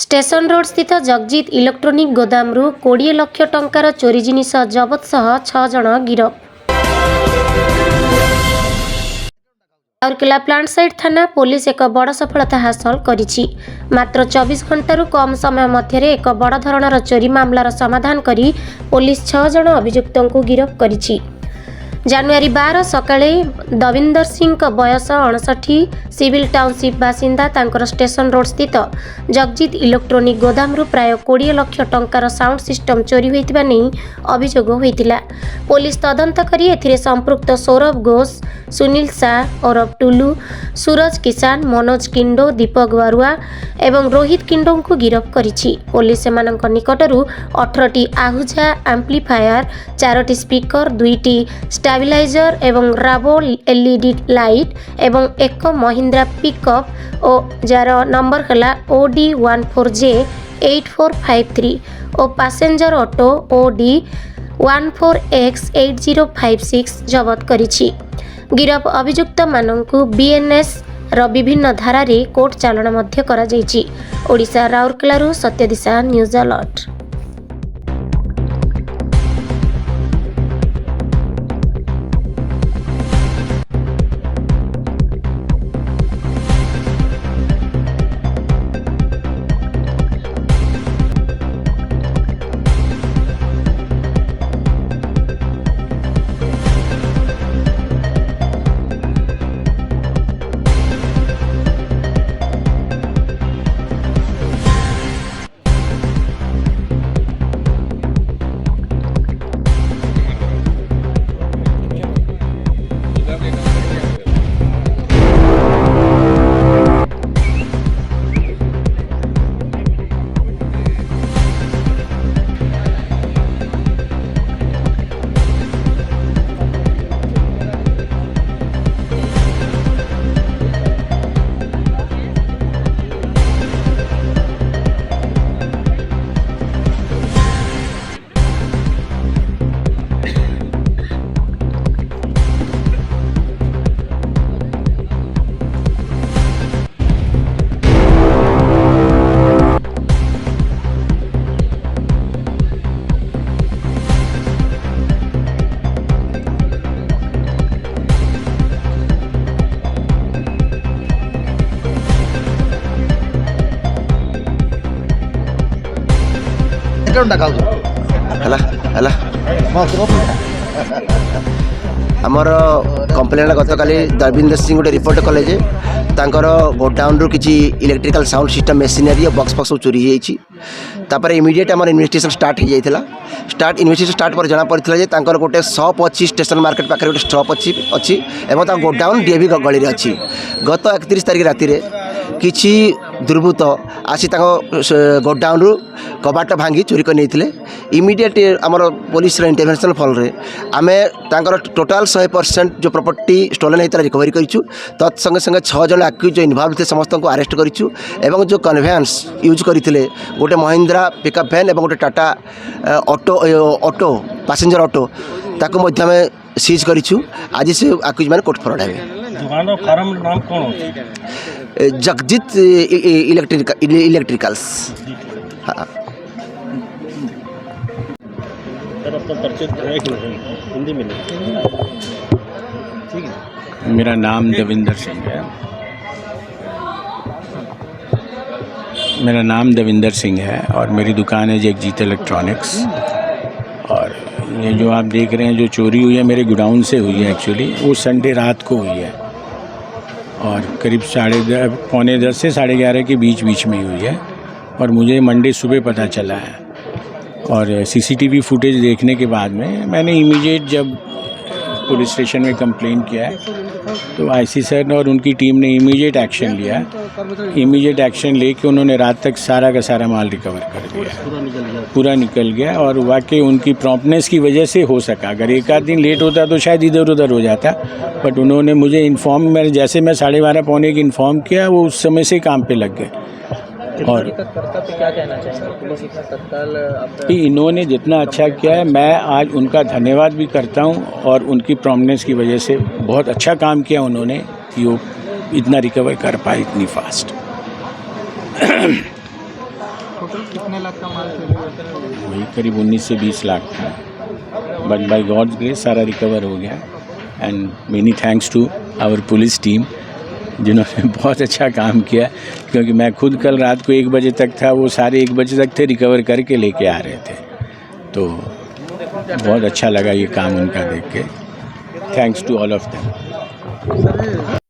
Station road स्थित Jagjit electronic गोदामरू 20 lakh टंकार चोरी जिनिस जबत सह 6 जण गिरफ। राउरकेला प्लांट साइड थाना पुलिस एक बड़ सफलता हासिल करिछि। मात्र 24 घंटारू कम समय मध्यरे एक बड़ धरणर चोरी मामलार समाधान करी पुलिस 6 जण अभियुक्तଙ୍କୁ गिरफ करिछि। जानुआरी 12 सकाळे दविंदर सिंह बयस 59 सिविल टाउनशिप बासिंदा तांकर स्टेशन रोड स्थित जगजित इलेक्ट्रोनिक गोदामरू प्राय 20 लाख टंकार साउंड सिस्टम चोरी होइतिबा नै अभियोग होइतिला। पुलिस तदंत करी एथिरे संपृक्त सौरभ घोष, सुनील शाह ओरफ टुलू, सूरज किसान, मनोज किंडो, दीपक बारुआ एवं रोहित किंडो को गिरफ करिछि। पुलिस सेमानक निकटरू 18टी आहुजा एम्प्लीफायर, 4टी स्पीकर, 2टी स्टेबलाइजर एवं राबो एलईडी लाइट एवं एक महिंद्रा पिकअप और जार नंबर हला OD14J 8453 और पैसेंजर ऑटो OD14X 8056 जबत करिछि। गिरफ अभियुक्त माननकु BNS र विभिन्न धारा रे कोर्ट चालाण मध्य करा जायछि। ओडिशा राउरकेलारू सत्यदिशा न्यूज अलर्ट। आमर कंप्लेन गत काली दविंदर सिंह गोटे रिपोर्ट कले जे तांकर गोडाउन रु किछि electrical sound system machinery box फक्स चोरी जाइछि। तापर इमीडिएट आमर इन्वेस्टिगेशन स्टार्ट हो जाइथिला। इन्वेस्टिगेशन स्टार्ट पर जना पड़िथिला जे तांकर गोटे शॉप अछि स्टेशन मार्केट पाखरे गोटे शॉप अछि एवं ता गोडाउन डीएवी गली रे अछि। गत 31 तारिख राति रे किछि दुर्बृत्त आसी गोडाउन रु कबाट भांगी चोरी कर नहीं। इमीडिएट आमर पुलिस इंटरवेंशन फल रे आमे तांकर टोटाल 100% जो प्रॉपर्टी स्टोलन होता रिकवरी करिछु। तत्संगे संगे 6 जन अक्यूज जो इन्वॉल्व थे समस्त को अरेस्ट करिछु एवं जो कन्वेयंस यूज करथिले गोटे महिंद्रा पिकअप वैन एवं गोटे टाटा ऑटो पैसेंजर ऑटो ताको मध्य में सीज करिछु। आज से अक्यूज माने कोर्ट फॉरवर्ड हेबे। दुकान फार्म नाम कोन? जगजित इलेक्ट्रिकल्स। हाँ मेरा नाम दविंदर सिंह है और मेरी दुकान है जगजीत इलेक्ट्रॉनिक्स। और ये जो आप देख रहे हैं जो चोरी हुई है मेरे गोडाउन से हुई है। एक्चुअली वो संडे रात को हुई है और करीब 10:30 से 11:30 के बीच में हुई है और मुझे मंडे सुबह पता चला है। और सीसीटीवी फुटेज देखने के बाद में मैंने इमीडिएट जब पुलिस स्टेशन में कंप्लेन किया है तो आईसी सर और उनकी टीम ने इमीडिएट एक्शन लिया। इमीडिएट एक्शन लेके उन्होंने रात तक सारा का सारा माल रिकवर कर दिया, पूरा निकल गया। और वाकई उनकी प्रॉम्प्टनेस की वजह से हो सका। अगर एक आध दिन लेट होता तो शायद इधर उधर हो जाता, बट उन्होंने मुझे इन्फॉर्म, मैंने जैसे मैं 12:30 पौने की इन्फॉर्म किया वो उस समय से काम पे लग गए। और क्या कहना चाहेंगे? पुलिस इतना तत्काल इन्होंने जितना अच्छा किया है मैं आज उनका धन्यवाद भी करता हूं और उनकी प्रॉम्प्टनेस की वजह से बहुत अच्छा काम किया उन्होंने कि वो इतना रिकवर कर पाए इतनी फास्ट। टोटल कितने लाख का माल चोरी हुआ था? वही करीब 19 से 20 लाख था, बट बाय गॉड्स ग्रेस सारा रिकवर हो गया। And many thanks to our police team जिन्होंने बहुत अच्छा काम किया, क्योंकि मैं खुद कल रात को 1 बजे तक था, वो सारे 1 बजे तक थे, रिकवर करके लेके आ रहे थे। तो बहुत अच्छा लगा ये काम उनका देख के। Thanks to all of them.